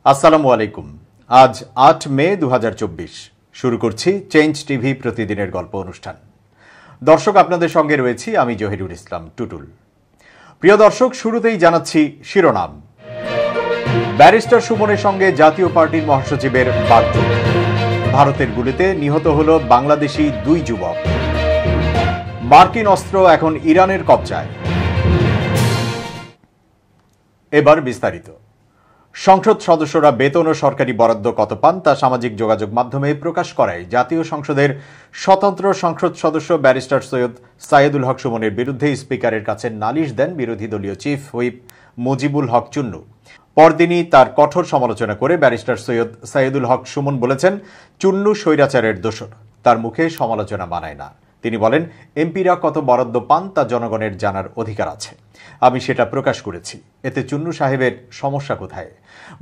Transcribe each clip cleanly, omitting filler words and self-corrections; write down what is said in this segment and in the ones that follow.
আসসালামু আলাইকুম। আজ ৮ মে ২০২৪ শুরু করছি চেঞ্জ টিভি প্রতিদিনের গল্প অনুষ্ঠান। দর্শক, আপনাদের সঙ্গে রয়েছি আমি জহিরুল ইসলাম টুটুল। প্রিয় দর্শক, শুরুতেই জানাচ্ছি শিরোনাম। ব্যারিস্টার সুমনের সঙ্গে জাতীয় পার্টির মহাসচিবের বাগযুদ্ধ। ভারতের গুলিতে নিহত হল বাংলাদেশি ২ যুবক। মার্কিন অস্ত্র এখন ইরানের কবজায়। এবার বিস্তারিত। সংসদ সদস্যরা বেতন ও সরকারি বরাদ্দ কত পান তা সামাজিক যোগাযোগ মাধ্যমে প্রকাশ করায় জাতীয় সংসদের স্বতন্ত্র সংসদ সদস্য ব্যারিস্টার সৈয়দ সাইয়েদুল হক সুমনের বিরুদ্ধে স্পিকারের কাছে নালিশ দেন বিরোধী দলীয় চিফ হুইপ মুজিবুল হক চুন্নু। পরদিনই তার কঠোর সমালোচনা করে ব্যারিস্টার সৈয়দ সাইয়েদুল হক সুমন বলেছেন, চুন্নু স্বৈরাচারের দোসর, তার মুখে সমালোচনা মানায় না। তিনি বলেন, এমপিরা কত বরাদ্দ পান তা জনগণের জানার অধিকার আছে, আমি সেটা প্রকাশ করেছি, এতে চুন্নু সাহেবের সমস্যা কোথায়?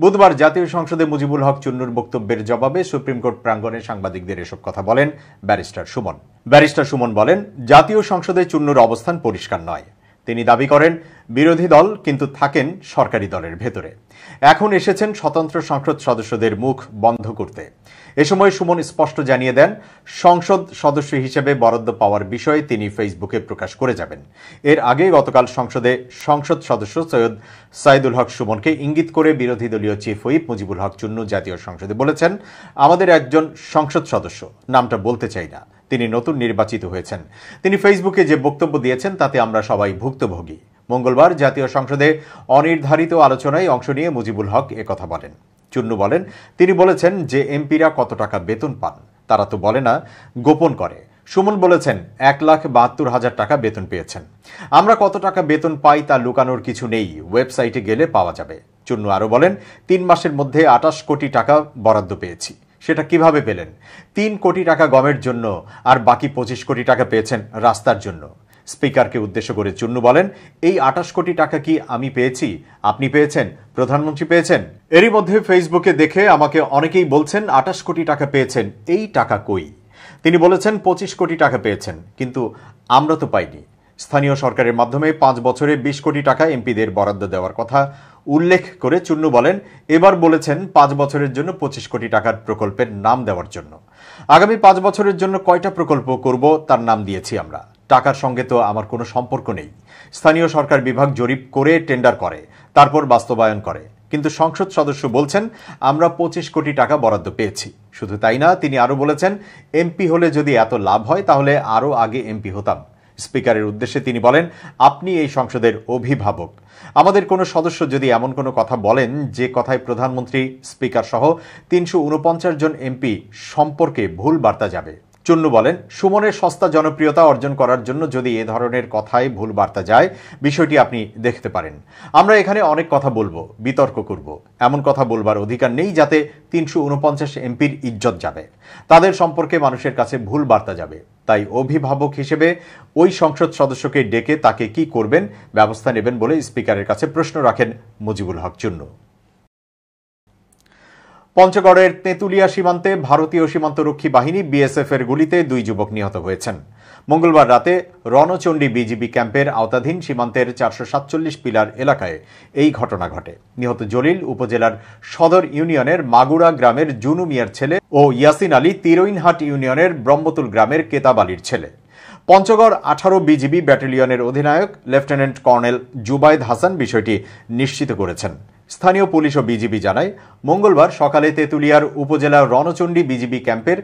বুধবার জাতীয় সংসদে মুজিবুল হক চুন্নুর বক্তব্যের জবাবে সুপ্রিম কোর্ট প্রাঙ্গণে সাংবাদিকদের এসব কথা বলেন ব্যারিস্টার সুমন। ব্যারিস্টার সুমন বলেন, জাতীয় সংসদে চুন্নুর অবস্থান পরিষ্কার নয়। তিনি দাবি করেন, বিরোধী দল কিন্তু থাকেন সরকারি দলের ভেতরে। এখন এসেছেন স্বতন্ত্র সংসদ সদস্যদের মুখ বন্ধ করতে। এ সময় সুমন স্পষ্ট জানিয়ে দেন, সংসদ সদস্য হিসেবে বরাদ্দ পাওয়ার বিষয়ে তিনি ফেসবুকে প্রকাশ করে যাবেন। এর আগে গতকাল সংসদে সংসদ সদস্য সৈয়দ সাইদুল হক সুমনকে ইঙ্গিত করে বিরোধী দলীয় চিফ হুইপ মুজিবুল হক চুন্নু জাতীয় সংসদে বলেছেন, আমাদের একজন সংসদ সদস্য, নামটা বলতে চাই না, তিনি নতুন নির্বাচিত হয়েছেন। তিনি ফেসবুকে যে বক্তব্য দিয়েছেন তাতে আমরা সবাই ভুক্তভোগী। মঙ্গলবার জাতীয় সংসদে অনির্ধারিত আলোচনায় অংশ নিয়ে মুজিবুল হক একথা বলেন। চুন্নু বলেন, তিনি বলেছেন যে এমপিরা কত টাকা বেতন পান তারা তো বলে না, গোপন করে। সুমন বলেছেন ১,৭২,০০০ টাকা বেতন পেয়েছেন। আমরা কত টাকা বেতন পাই তা লুকানোর কিছু নেই, ওয়েবসাইটে গেলে পাওয়া যাবে। চুন্নু আরো বলেন, ৩ মাসের মধ্যে ২৮ কোটি টাকা বরাদ্দ পেয়েছি। সেটা কিভাবে পেলেন? ৩ কোটি টাকা গমের জন্য আর বাকি ২৫ কোটি টাকা পেয়েছেন রাস্তার জন্য। স্পিকারকে উদ্দেশ্য করে চুন্নু বলেন, এই ২৮ কোটি টাকা কি আমি পেয়েছি, আপনি পেয়েছেন, প্রধানমন্ত্রী পেয়েছেন? এরই মধ্যে ফেসবুকে দেখে আমাকে অনেকেই বলছেন ২৮ কোটি টাকা পেয়েছেন, এই টাকা কই? তিনি বলেছেন ২৫ কোটি টাকা পেয়েছেন, কিন্তু আমরা তো পাইনি। স্থানীয় সরকারের মাধ্যমে ৫ বছরে ২০ কোটি টাকা এমপিদের বরাদ্দ দেওয়ার কথা উল্লেখ করে চুন্নু বলেন, এবার বলেছেন ৫ বছরের জন্য ২৫ কোটি টাকার প্রকল্পের নাম দেওয়ার জন্য। আগামী ৫ বছরের জন্য কয়টা প্রকল্প করব তার নাম দিয়েছি আমরা। টাকার সঙ্গে তো আমার কোনো সম্পর্ক নেই। স্থানীয় সরকার বিভাগ জরিপ করে টেন্ডার করে, তারপর বাস্তবায়ন করে। কিন্তু সংসদ সদস্য বলছেন আমরা ২৫ কোটি টাকা বরাদ্দ পেয়েছি। শুধু তাই না, তিনি আরো বলেছেন, এমপি হলে যদি এত লাভ হয় তাহলে আরো আগে এমপি হতাম। স্পিকারের উদ্দেশ্যে তিনি বলেন, আপনি এই সংসদের অভিভাবক। আমাদের কোনো সদস্য যদি এমন কোনো কথা বলেন যে কথায় প্রধানমন্ত্রী, স্পিকার সহ ৩৪৯ জন এমপি সম্পর্কে ভুল বার্তা যাবে। চুন্নু বলেন, সুমনের সস্তা জনপ্রিয়তা অর্জন করার জন্য যদি এ ধরনের কথায় ভুল বার্তা যায়, বিষয়টি আপনি দেখতে পারেন। আমরা এখানে অনেক কথা বলবো, বিতর্ক করব, এমন কথা বলবার অধিকার নেই যাতে ৩৪৯ এমপির ইজ্জত যাবে, তাদের সম্পর্কে মানুষের কাছে ভুল বার্তা যাবে। তাই অভিভাবক হিসেবে ওই সংসদ সদস্যকে ডেকে তাকে কি করবেন, ব্যবস্থা নেবেন বলে স্পিকারের কাছে প্রশ্ন রাখেন মুজিবুল হক চুন্নু। পঞ্চগড়ের তেঁতুলিয়া সীমান্তে ভারতীয় সীমান্তরক্ষী বাহিনী বিএসএফ এর গুলিতে ২ যুবক নিহত হয়েছেন। মঙ্গলবার রাতে রণচণ্ডী বিজিবি ক্যাম্পের আওতাধীন সীমান্তের ৪৪৭ পিলার এলাকায় এই ঘটনা ঘটে। নিহত জলিল উপজেলার সদর ইউনিয়নের মাগুরা গ্রামের জুনু মিয়ার ছেলে ও ইয়াসিন আলী তিরইনহাট ইউনিয়নের ব্রহ্মতুল গ্রামের কেতাব আলীর ছেলে। পঞ্চগড় ১৮ বিজিবি ব্যাটালিয়নের অধিনায়ক লেফটেন্যান্ট কর্নেল জুবাইদ হাসান বিষয়টি নিশ্চিত করেছেন। স্থানীয় পুলিশ ও বিজিবি জানায়, মঙ্গলবার সকালে তেঁতুলিয়ার উপজেলার রণচণ্ডী বিজিবি ক্যাম্পের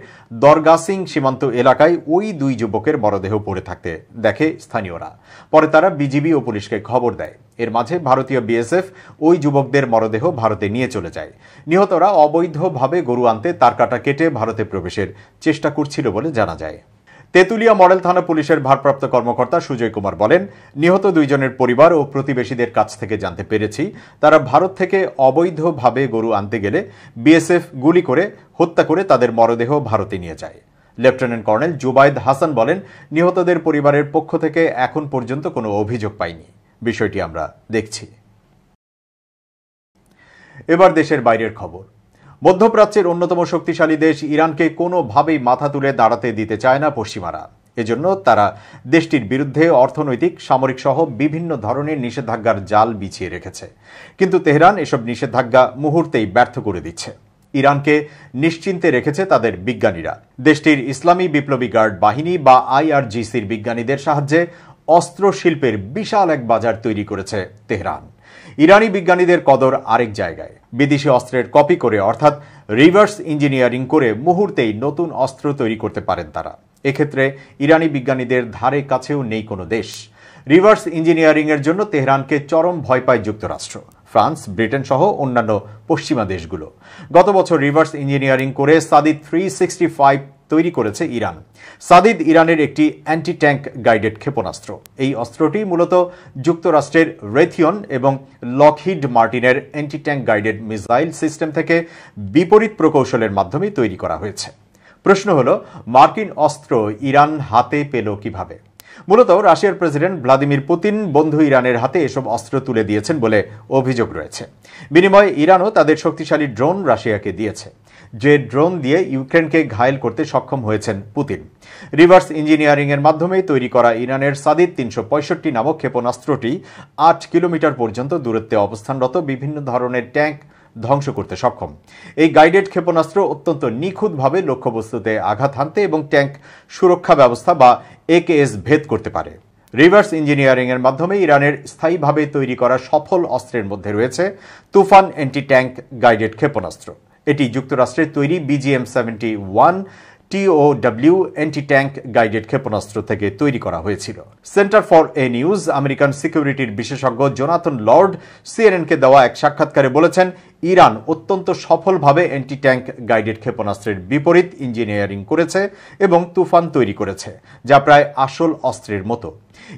দরগাসিং সীমান্ত এলাকায় ওই ২ যুবকের মরদেহ পড়ে থাকতে দেখে স্থানীয়রা। পরে তারা বিজিবি ও পুলিশকে খবর দেয়। এর মাঝে ভারতীয় বিএসএফ ওই যুবকদের মরদেহ ভারতে নিয়ে চলে যায়। নিহতরা অবৈধভাবে গরু আনতে তারকাটা কেটে ভারতে প্রবেশের চেষ্টা করছিল বলে জানা যায়। তেঁতুলিয়া মডেল থানা পুলিশের ভারপ্রাপ্ত কর্মকর্তা সুজয় কুমার বলেন, নিহত ২ জনের পরিবার ও প্রতিবেশীদের কাছ থেকে জানতে পেরেছি তারা ভারত থেকে অবৈধভাবে গরু আনতে গেলে বিএসএফ গুলি করে হত্যা করে তাদের মরদেহ ভারতে নিয়ে যায়। লেফটেন্যান্ট কর্নেল জুবাইদ হাসান বলেন, নিহতদের পরিবারের পক্ষ থেকে এখন পর্যন্ত কোনো অভিযোগ পাইনি, বিষয়টি আমরা দেখছি। এবার দেশের বাইরের খবর। মধ্যপ্রাচ্যের অন্যতম শক্তিশালী দেশ ইরানকে কোনোভাবেই মাথা তুলে দাঁড়াতে দিতে চায় না পশ্চিমারা। এজন্য তারা দেশটির বিরুদ্ধে অর্থনৈতিক, সামরিক সহ বিভিন্ন ধরনের নিষেধাজ্ঞার জাল বিছিয়ে রেখেছে। কিন্তু তেহরান এসব নিষেধাজ্ঞা মুহূর্তেই ব্যর্থ করে দিচ্ছে। ইরানকে নিশ্চিন্তে রেখেছে তাদের বিজ্ঞানীরা। দেশটির ইসলামী বিপ্লবী গার্ড বাহিনী বা IRGCর বিজ্ঞানীদের সাহায্যে অস্ত্র শিল্পের বিশাল এক বাজার তৈরি করেছে তেহরান। ইরানি বিজ্ঞানীদের কদর আরেক জায়গায়। বিদেশি অস্ত্রের কপি করে অর্থাৎ রিভার্স ইঞ্জিনিয়ারিং করে মুহূর্তেই নতুন অস্ত্র তৈরি করতে পারেন তারা। এক্ষেত্রে ইরানি বিজ্ঞানীদের ধারে কাছেও নেই কোনো দেশ। রিভার্স ইঞ্জিনিয়ারিং এর জন্য তেহরানকে চরম ভয় পায় যুক্তরাষ্ট্র, ফ্রান্স, ব্রিটেন সহ অন্যান্য পশ্চিমা দেশগুলো। গত বছর রিভার্স ইঞ্জিনিয়ারিং করে সাদিদ 365 তৈরি করেছে ইরান। সাদিদ ইরানের একটি অ্যান্টি ট্যাঙ্ক গাইডেড ক্ষেপণাস্ত্র। এই অস্ত্রটি মূলত যুক্তরাষ্ট্রের রেথিয়ন এবং লকহিড মার্টিনের anti tank guided missile system থেকে বিপরীত প্রকৌশলের মাধ্যমে তৈরি করা হয়েছে। প্রশ্ন হল, মার্কিন অস্ত্র ইরান হাতে পেল কিভাবে? মূলত রাশিয়ার প্রেসিডেন্ট ভ্লাদিমির পুতিন বন্ধু ইরানের হাতে এসব অস্ত্র তুলে দিয়েছেন বলে অভিযোগ রয়েছে। বিনিময়ে ইরানও তাদের শক্তিশালী ড্রোন রাশিয়াকে দিয়েছে, যে ড্রোন দিয়ে ইউক্রেনকে ঘায়েল করতে সক্ষম হয়েছেন পুতিন। রিভার্স ইঞ্জিনিয়ারিং এর মাধ্যমে তৈরি করা ইরানের সাদিদ 365 নামক ক্ষেপণাস্ত্রটি 8 কিলোমিটার পর্যন্ত দূরত্বে অবস্থানরত বিভিন্ন ধরনের ট্যাঙ্ক ধ্বংস করতে সক্ষম। এই গাইডেড ক্ষেপণাস্ত্র অত্যন্ত নিখুঁতভাবে লক্ষ্যবস্তুতে আঘাত হানতে এবং ট্যাঙ্ক সুরক্ষা ব্যবস্থা বা AKS ভেদ করতে পারে। রিভার্স ইঞ্জিনিয়ারিং এর মাধ্যমে ইরানের স্থায়ীভাবে তৈরি করা সফল অস্ত্রের মধ্যে রয়েছে তুফান অ্যান্টি ট্যাঙ্ক গাইডেড ক্ষেপণাস্ত্র। এটি যুক্তরাষ্ট্রের তৈরি BGM-71 TOW anti tank guided ক্ষেপণাস্ত্র থেকে তৈরি করা হয়েছিল। Centre for a news American সিকিউরিটির বিশেষজ্ঞ জোনাথন লর্ড সিএনএনকে দেওয়া এক সাক্ষাৎকারে বলেছেন, ইরান অত্যন্ত সফলভাবে অ্যান্টি ট্যাঙ্ক গাইডেড ক্ষেপণাস্ত্রের বিপরীত ইঞ্জিনিয়ারিং করেছে এবং তুফান তৈরি করেছে, যা প্রায় আসল অস্ত্রের মতো।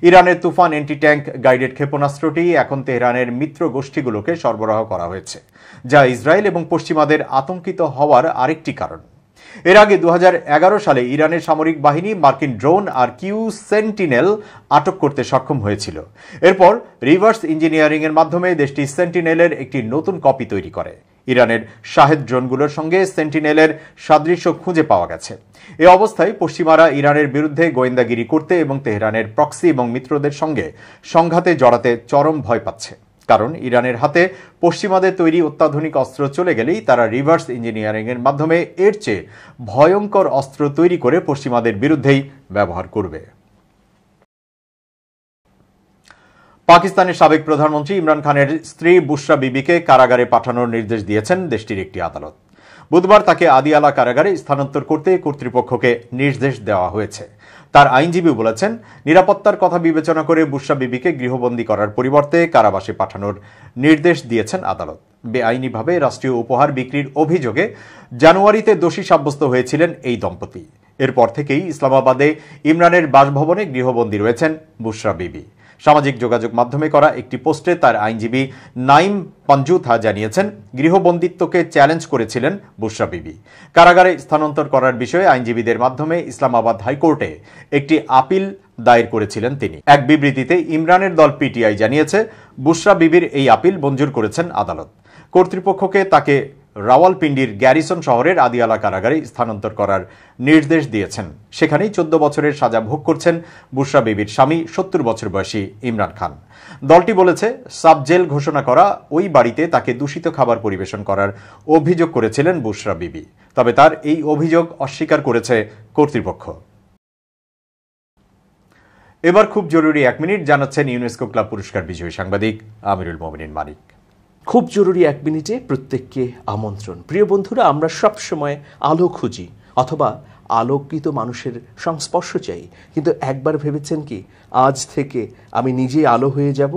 ইরানের তুফান অ্যান্টি ট্যাঙ্ক গাইডেড ক্ষেপণাস্ত্রটি এখন তেহরানের মিত্র গোষ্ঠীগুলোকে সরবরাহ করা হয়েছে, যা ইসরায়েল এবং পশ্চিমাদের আতঙ্কিত হওয়ার আরেকটি কারণ। এর আগে 2011 সালে ইরানের সামরিক বাহিনী মার্কিন ড্রোন আর কিউ সেন্টিনেল আটক করতে সক্ষম হয়েছিল। এরপর রিভার্স ইঞ্জিনিয়ারিং এর মাধ্যমে দেশটি সেন্টিনেলের একটি নতুন কপি তৈরি করে। ইরানের শাহেদ ড্রোনগুলোর সঙ্গে সেন্টিনেলের সাদৃশ্য খুঁজে পাওয়া গেছে। এ অবস্থায় পশ্চিমারা ইরানের বিরুদ্ধে গোয়েন্দাগিরি করতে এবং তেহরানের প্রক্সি এবং মিত্রদের সঙ্গে সংঘাতে জড়াতে চরম ভয় পাচ্ছে। কারণ ইরানের হাতে পশ্চিমাদের তৈরি অত্যাধুনিক অস্ত্র চলে গেলেই তারা রিভার্স ইঞ্জিনিয়ারিং এর মাধ্যমে এর চেয়ে ভয়ঙ্কর অস্ত্র তৈরি করে পশ্চিমাদের বিরুদ্ধেই ব্যবহার করবে। পাকিস্তানের সাবেক প্রধানমন্ত্রী ইমরান খানের স্ত্রী বুশরা বিবিকে কারাগারে পাঠানোর নির্দেশ দিয়েছেন দেশটির একটি আদালত। বুধবার তাকে আদিয়ালা কারাগারে স্থানান্তর করতে কর্তৃপক্ষকে নির্দেশ দেওয়া হয়েছে। তার আইনজীবী বলেছেন, নিরাপত্তার কথা বিবেচনা করে বুশরা বিবিকে গৃহবন্দী করার পরিবর্তে কারাবাসে পাঠানোর নির্দেশ দিয়েছেন আদালত। বেআইনিভাবে রাষ্ট্রীয় উপহার বিক্রির অভিযোগে জানুয়ারিতে দোষী সাব্যস্ত হয়েছিলেন এই দম্পতি। এরপর থেকেই ইসলামাবাদে ইমরানের বাসভবনে গৃহবন্দী রয়েছেন বুশরা বিবি। সামাজিক যোগাযোগ মাধ্যমে করা একটি পোস্টে তার আইনজীবী নাইম পাঞ্জুথা জানিয়েছেন, গৃহবন্দিত্বকে চ্যালেঞ্জ করেছিলেন বুশরা বিবি। কারাগারে স্থানান্তর করার বিষয়ে আইনজীবীদের মাধ্যমে ইসলামাবাদ হাইকোর্টে একটি আপিল দায়ের করেছিলেন তিনি। এক বিবৃতিতে ইমরানের দল PTI জানিয়েছে, বুশরা বিবির এই আপিল মঞ্জুর করেছেন আদালত। কর্তৃপক্ষকে তাকে রাওয়ালপিন্ডির গ্যারিসন শহরের আদিয়ালা কারাগারে স্থানান্তর করার নির্দেশ দিয়েছেন। সেখানেই 14 বছরের সাজা ভোগ করছেন বুশরা বিবির স্বামী 70 বছর বয়সী ইমরান খান। দলটি বলেছে, সাবজেল ঘোষণা করা ওই বাড়িতে তাকে দূষিত খাবার পরিবেশন করার অভিযোগ করেছিলেন বুশরা বিবি। তবে তার এই অভিযোগ অস্বীকার করেছে কর্তৃপক্ষ। এবার খুব জরুরি 1 মিনিট জানাচ্ছেন ইউনেস্কো ক্লাব পুরস্কার বিজয়ী সাংবাদিক আমিরুল মোমিনিন মানিক। খুব জরুরি 1 মিনিটে প্রত্যেককে আমন্ত্রণ। প্রিয় বন্ধুরা, আমরা সব সময় আলো খুঁজি অথবা আলোকিত মানুষের সংস্পর্শ চাই, কিন্তু একবার ভেবেছেন কি আজ থেকে আমি নিজেই আলো হয়ে যাব,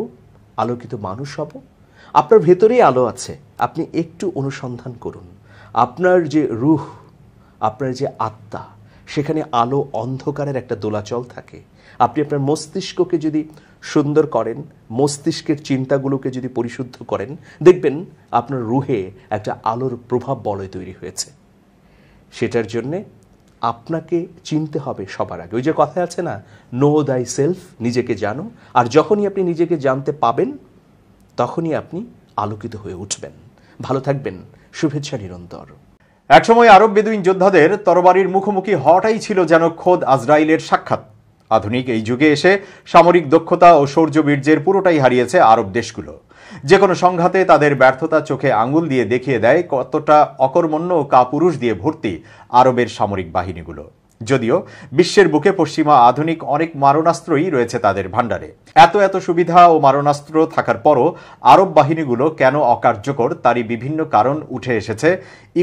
আলোকিত মানুষ হব? আপনার ভেতরেই আলো আছে, আপনি একটু অনুসন্ধান করুন। আপনার যে রুহ, আপনার যে আত্মা, সেখানে আলো অন্ধকারের একটা দোলাচল থাকে। আপনি আপনার মস্তিষ্ককে যদি সুন্দর করেন, মস্তিষ্কের চিন্তাগুলোকে যদি পরিশুদ্ধ করেন, দেখবেন আপনার রুহে একটা আলোর প্রভাব বলয় তৈরি হয়েছে। সেটার জন্যে আপনাকে চিনতে হবে সবার আগে। ওই যে কথা আছে না, নো দাই সেলফ, নিজেকে জানো। আর যখনই আপনি নিজেকে জানতে পাবেন, তখনই আপনি আলোকিত হয়ে উঠবেন। ভালো থাকবেন, শুভেচ্ছা নিরন্তর। একসময় আরব বেদুইন যোদ্ধাদের তরবারির মুখোমুখি হওয়াটাই ছিল যেন খোদ আজরাইলের সাক্ষাৎ। আধুনিক এই যুগে এসে সামরিক দক্ষতা ও শৌর্যবীর্যের পুরোটাই হারিয়েছে আরব দেশগুলো। যে কোনো সংঘাতে তাদের ব্যর্থতা চোখে আঙুল দিয়ে দেখিয়ে দেয় কতটা অকর্মণ্য ও কাপুরুষ দিয়ে ভর্তি আরবের সামরিক বাহিনীগুলো। যদিও বিশ্বের বুকে পশ্চিমা আধুনিক অনেক মারণাস্ত্রই রয়েছে তাদের ভাণ্ডারে, এত সুবিধা ও মারণাস্ত্র থাকার পরও আরব বাহিনীগুলো কেন অকার্যকর তারই বিভিন্ন কারণ উঠে এসেছে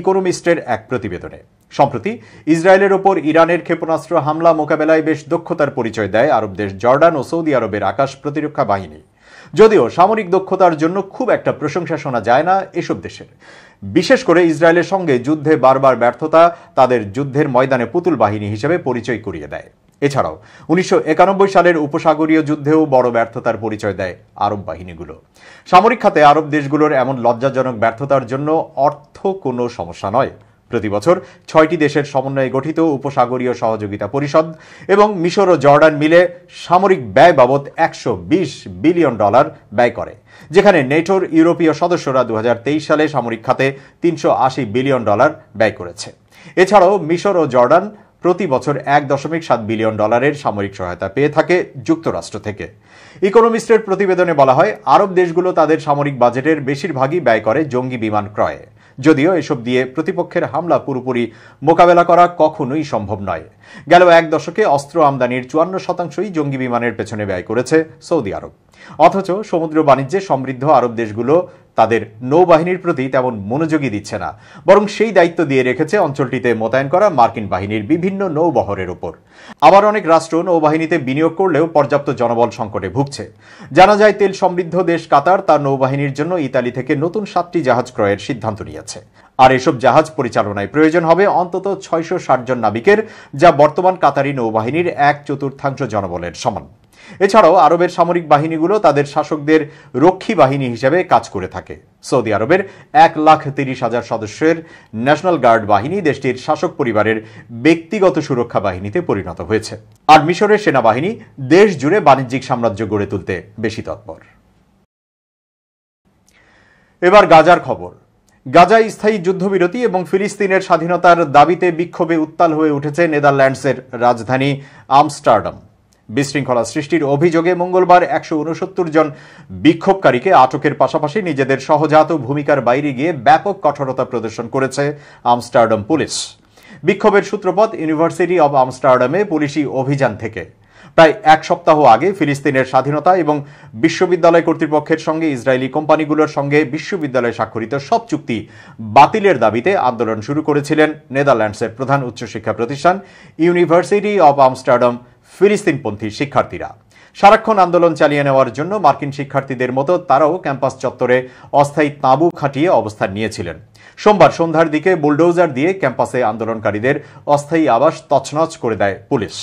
ইকোনমিস্টের এক প্রতিবেদনে। সম্প্রতি ইসরায়েলের ওপর ইরানের ক্ষেপণাস্ত্র হামলা মোকাবেলায় বেশ দক্ষতার পরিচয় দেয় আরব দেশ জর্ডান ও সৌদি আরবের আকাশ প্রতিরক্ষা বাহিনী। যদিও সামরিক দক্ষতার জন্য খুব একটা প্রশংসা শোনা যায় না এসব দেশের। বিশেষ করে ইসরায়েলের সঙ্গে যুদ্ধে বারবার ব্যর্থতা তাদের যুদ্ধের ময়দানে পুতুল বাহিনী হিসেবে পরিচয় করিয়ে দেয়। এছাড়াও 1991 সালের উপসাগরীয় যুদ্ধেও বড় ব্যর্থতার পরিচয় দেয় আরব বাহিনীগুলো। সামরিক খাতে আরব দেশগুলোর এমন লজ্জাজনক ব্যর্থতার জন্য অর্থ কোনো সমস্যা নয়। প্রতি বছর 6টি দেশের সমন্বয়ে গঠিত উপসাগরীয় সহযোগিতা পরিষদ এবং মিশর ও জর্ডান মিলে সামরিক ব্যয় বাবদ $120 বিলিয়ন ব্যয় করে, যেখানে নেটোর ইউরোপীয় সদস্যরা 2023 সালে সামরিক খাতে $380 বিলিয়ন ব্যয় করেছে। এছাড়াও মিশর ও জর্ডান প্রতি বছর $1.7 বিলিয়ন সামরিক সহায়তা পেয়ে থাকে যুক্তরাষ্ট্র থেকে। ইকোনমিস্টের প্রতিবেদনে বলা হয়, আরব দেশগুলো তাদের সামরিক বাজেটের বেশিরভাগই ব্যয় করে জঙ্গি বিমান ক্রয়ে। যদিও এসব দিয়ে প্রতিপক্ষের হামলা পুরোপুরি মোকাবেলা করা কখনোই সম্ভব নয়। গেল এক দশকে অস্ত্র আমদানির 54% জঙ্গি বিমানের পেছনে ব্যয় করেছে সৌদি আরব। অথচ সমুদ্র বাণিজ্যে সমৃদ্ধ আরব দেশগুলো তাদের নৌবাহিনীর প্রতি তেমন মনোযোগী দিচ্ছে না, বরং সেই দায়িত্ব দিয়ে রেখেছে অঞ্চলটিতে মোতায়েন করা মার্কিন বাহিনীর বিভিন্ন নৌবহরের উপর। আবার অনেক রাষ্ট্র নৌবাহিনীতে বিনিয়োগ করলেও পর্যাপ্ত জনবল সংকটে ভুগছে। জানা যায়, তেল সমৃদ্ধ দেশ কাতার তার নৌবাহিনীর জন্য ইতালি থেকে নতুন 7টি জাহাজ ক্রয়ের সিদ্ধান্ত নিয়েছে। আর এসব জাহাজ পরিচালনায় প্রয়োজন হবে অন্তত 660 জন নাবিকের, যা বর্তমান কাতারি নৌবাহিনীর 1/4 জনবলের সমান। এছাড়াও আরবের সামরিক বাহিনীগুলো তাদের শাসকদের রক্ষী বাহিনী হিসেবে কাজ করে থাকে। সৌদি আরবের 1,30,000 সদস্যের ন্যাশনাল গার্ড বাহিনী দেশটির শাসক পরিবারের ব্যক্তিগত সুরক্ষা বাহিনীতে পরিণত হয়েছে। আর মিশরের সেনাবাহিনী দেশ জুড়ে বাণিজ্যিক সাম্রাজ্য গড়ে তুলতে বেশি তৎপর। এবার গাজার খবর। গাজায় স্থায়ী যুদ্ধবিরতি এবং ফিলিস্তিনের স্বাধীনতার দাবিতে বিক্ষোভে উত্তাল হয়ে উঠেছে নেদারল্যান্ডসের রাজধানী আমস্টারডাম। বিশৃঙ্খলা সৃষ্টির অভিযোগে মঙ্গলবার 169 জন বিক্ষোভকারীকে আটকের পাশাপাশি নিজেদের সহজাত ভূমিকার বাইরে গিয়ে ব্যাপক কঠোরতা প্রদর্শন করেছে আমস্টারডাম পুলিশ। বিক্ষোভের সূত্রপাত ইউনিভার্সিটি অব আমস্টারডামে পুলিশি অভিযান থেকে। প্রায় এক সপ্তাহ আগে ফিলিস্তিনের স্বাধীনতা এবং বিশ্ববিদ্যালয় কর্তৃপক্ষের সঙ্গে ইসরায়েলি কোম্পানিগুলোর সঙ্গে বিশ্ববিদ্যালয়ে স্বাক্ষরিত সব চুক্তি বাতিলের দাবিতে আন্দোলন শুরু করেছিলেন নেদারল্যান্ডসের প্রধান উচ্চশিক্ষা প্রতিষ্ঠান ইউনিভার্সিটি অব আমস্টারডাম ফিলিস্তিনপন্থী শিক্ষার্থীরা। সারাক্ষণ আন্দোলন চালিয়ে নেওয়ার জন্য মার্কিন শিক্ষার্থীদের মতো তারাও ক্যাম্পাস চত্বরে অস্থায়ী তাঁবু খাটিয়ে অবস্থান নিয়েছিলেন। সোমবার সন্ধ্যার দিকে বুলডোজার দিয়ে ক্যাম্পাসে আন্দোলনকারীদের অস্থায়ী আবাস তছনছ করে দেয় পুলিশ।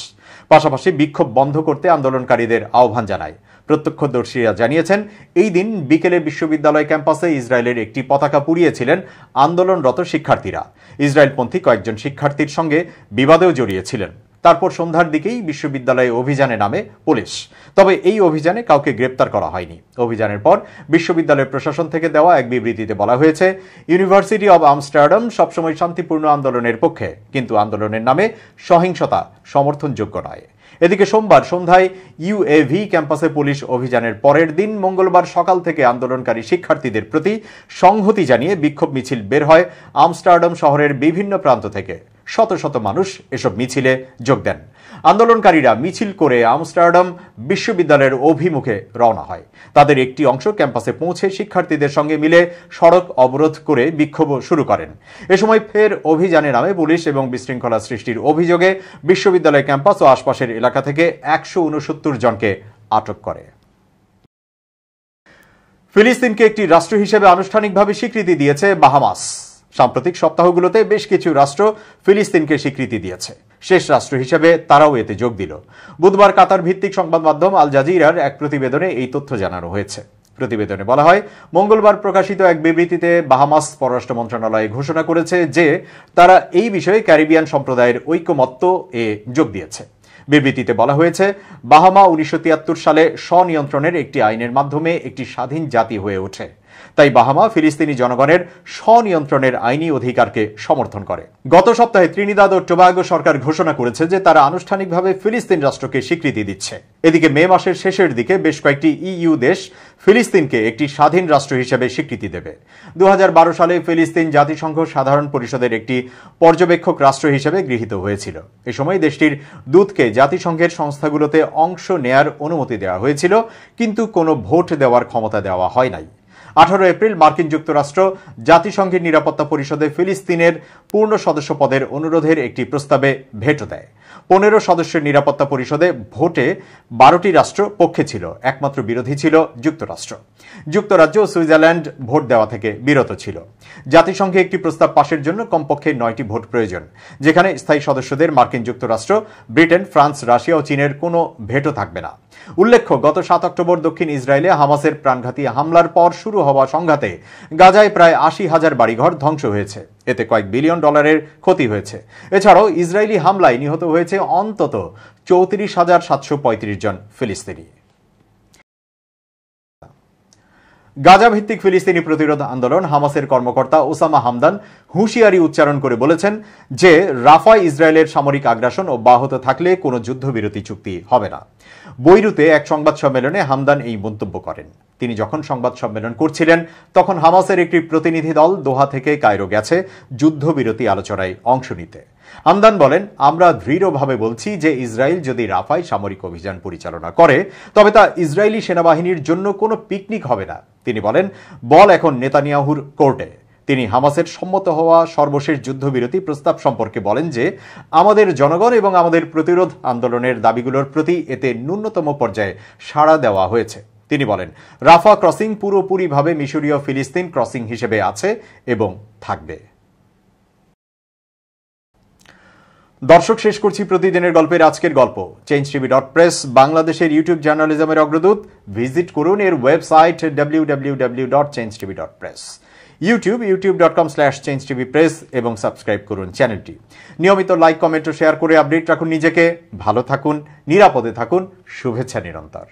পাশাপাশি বিক্ষোভ বন্ধ করতে আন্দোলনকারীদের আহ্বান জানায়। প্রত্যক্ষদর্শীরা জানিয়েছেন, এই দিন বিকেলে বিশ্ববিদ্যালয় ক্যাম্পাসে ইসরায়েলের একটি পতাকা পুড়িয়েছিলেন আন্দোলনরত শিক্ষার্থীরা। ইসরায়েলপন্থী কয়েকজন শিক্ষার্থীর সঙ্গে বিবাদেও জড়িয়েছিলেন। তারপর সন্ধ্যার দিকেই বিশ্ববিদ্যালয়ে অভিযানে নামে পুলিশ। তবে এই অভিযানে কাউকে গ্রেপ্তার করা হয়নি। অভিযানের পর বিশ্ববিদ্যালয় প্রশাসন থেকে দেওয়া এক বিবৃতিতে বলা হয়েছে, ইউনিভার্সিটি অব আমস্টারডাম সবসময় শান্তিপূর্ণ আন্দোলনের পক্ষে, কিন্তু আন্দোলনের নামে সহিংসতা সমর্থনযোগ্য নয়। এদিকে সোমবার সন্ধ্যায় ইউএভি ক্যাম্পাসে পুলিশ অভিযানের পরের দিন মঙ্গলবার সকাল থেকে আন্দোলনকারী শিক্ষার্থীদের প্রতি সংহতি জানিয়ে বিক্ষোভ মিছিল বের হয় আমস্টারডাম শহরের বিভিন্ন প্রান্ত থেকে। শত শত মানুষ এসব মিছিলে যোগ দেন। আন্দোলনকারীরা মিছিল করে আমস্টারডাম বিশ্ববিদ্যালয়ের অভিমুখে রওনা হয়। তাদের একটি অংশ ক্যাম্পাসে পৌঁছে শিক্ষার্থীদের সঙ্গে মিলে সড়ক অবরোধ করে বিক্ষোভ শুরু করেন। এ সময় ফের অভিযানে নামে পুলিশ এবং বিশৃঙ্খলা সৃষ্টির অভিযোগে বিশ্ববিদ্যালয় ক্যাম্পাস ও আশপাশের এলাকা থেকে 169 জনকে আটক করে। ফিলিস্তিনকে একটি রাষ্ট্র হিসেবে আনুষ্ঠানিকভাবে স্বীকৃতি দিয়েছে বাহামাস। সাম্প্রতিক সপ্তাহগুলোতে বেশ কিছু রাষ্ট্র ফিলিস্তিনকে স্বীকৃতি দিয়েছে। শেষ রাষ্ট্র হিসেবে তারাও এতে যোগ দিল। বুধবার কাতার ভিত্তিক সংবাদ মাধ্যম আল জাজিরার এক প্রতিবেদনে এই তথ্য জানানো হয়েছে। প্রতিবেদনে বলা হয়, মঙ্গলবার প্রকাশিত এক বিবৃতিতে বাহামাস পররাষ্ট্র মন্ত্রণালয় ঘোষণা করেছে যে তারা এই বিষয়ে ক্যারিবিয়ান সম্প্রদায়ের ঐকমত্য এ যোগ দিয়েছে। বিবৃতিতে বলা হয়েছে, বাহামা 1973 সালে স্বনিয়ন্ত্রণের একটি আইনের মাধ্যমে একটি স্বাধীন জাতি হয়ে ওঠে। তাই বাহামা ফিলিস্তিনি জনগণের স্বনিয়ন্ত্রণের আইনি অধিকারকে সমর্থন করে। গত সপ্তাহে ত্রিনিদাদ ও টোবাগো সরকার ঘোষণা করেছে যে তারা আনুষ্ঠানিকভাবে ফিলিস্তিন রাষ্ট্রকে স্বীকৃতি দিচ্ছে। এদিকে মে মাসের শেষের দিকে বেশ কয়েকটি ইইউ দেশ ফিলিস্তিনকে একটি স্বাধীন রাষ্ট্র হিসেবে স্বীকৃতি দেবে। 2012 সালে ফিলিস্তিন জাতিসংঘ সাধারণ পরিষদের একটি পর্যবেক্ষক রাষ্ট্র হিসেবে গৃহীত হয়েছিল। এ সময় দেশটির দূতকে জাতিসংঘের সংস্থাগুলোতে অংশ নেয়ার অনুমতি দেওয়া হয়েছিল, কিন্তু কোনো ভোট দেওয়ার ক্ষমতা দেওয়া হয় নাই। 18 এপ্রিল মার্কিন যুক্তরাষ্ট্র জাতিসংঘের নিরাপত্তা পরিষদে ফিলিস্তিনের পূর্ণ সদস্য পদের অনুরোধের একটি প্রস্তাবে ভেটো দেয়। 15 সদস্যের নিরাপত্তা পরিষদে ভোটে 12টি রাষ্ট্র পক্ষে ছিল, একমাত্র বিরোধী ছিল যুক্তরাষ্ট্র। যুক্তরাজ্য ও সুইজারল্যান্ড ভোট দেওয়া থেকে বিরত ছিল। জাতিসংঘে একটি প্রস্তাব পাশের জন্য কমপক্ষে 9টি ভোট প্রয়োজন, যেখানে স্থায়ী সদস্যদের মার্কিন যুক্তরাষ্ট্র, ব্রিটেন, ফ্রান্স, রাশিয়া ও চীনের কোনো ভেটো থাকবে না। উল্লেখ্য, গত 7 অক্টোবর দক্ষিণ ইসরায়েলে হামাসের প্রাণঘাতী হামলার পর শুরু হওয়া সংঘাতে গাজায় প্রায় 80,000 বাড়িঘর ধ্বংস হয়েছে। এতে কয়েক বিলিয়ন ডলারের ক্ষতি হয়েছে। এছাড়াও ইসরায়েলি হামলায় নিহত হয়েছে অন্তত 34,735 জন ফিলিস্তিনি। গাজা ভিত্তিক ফিলিস্তিনি প্রতিরোধ আন্দোলন হামাসের কর্মকর্তা ওসামা হামদান হুঁশিয়ারি উচ্চারণ করে বলেছেন যে রাফায় ইসরায়েলের সামরিক আগ্রাসন অব্যাহত থাকলে কোনো যুদ্ধবিরতি চুক্তি হবে না। বৈরুতে এক সংবাদ সম্মেলনে হামদান এই মন্তব্য করেন। তিনি যখন সংবাদ সম্মেলন করছিলেন তখন হামাসের একটি প্রতিনিধি দল দোহা থেকে কায়রো গেছে যুদ্ধবিরতি আলোচনায় অংশ নিতে। হামদান বলেন, আমরা দৃঢ়ভাবে বলছি যে ইসরায়েল যদি রাফায় সামরিক অভিযান পরিচালনা করে তবে তা ইসরায়েলি সেনাবাহিনীর জন্য কোনো পিকনিক হবে না। তিনি বলেন, বল এখন নেতানিয়াহুর কোর্টে। তিনি হামাসের সম্মত হওয়া সর্বশেষ যুদ্ধবিরতি প্রস্তাব সম্পর্কে বলেন যে আমাদের জনগণ এবং আমাদের প্রতিরোধ আন্দোলনের দাবিগুলোর প্রতি এতে ন্যূনতম পর্যায়ে সাড়া দেওয়া হয়েছে। তিনি বলেন, রাফা ক্রসিং পুরোপুরিভাবে মিশরীয় ফিলিস্তিন ক্রসিং হিসেবে আছে এবং থাকবে। দর্শক, শেষ করছি প্রতিদিনের গল্পের আজকের গল্প। changetv.press বাংলাদেশের ইউটিউব জার্নালিজমের অগ্রদূত। ভিজিট করুন এর ওয়েবসাইট www.changetv.press, ইউটিউব youtube.com/changetvpress এবং সাবস্ক্রাইব করুন চ্যানেলটি। নিয়মিত লাইক, কমেন্ট ও শেয়ার করে আপডেট রাখুন নিজেকে। ভালো থাকুন, নিরাপদে থাকুন। শুভেচ্ছা নিরন্তর।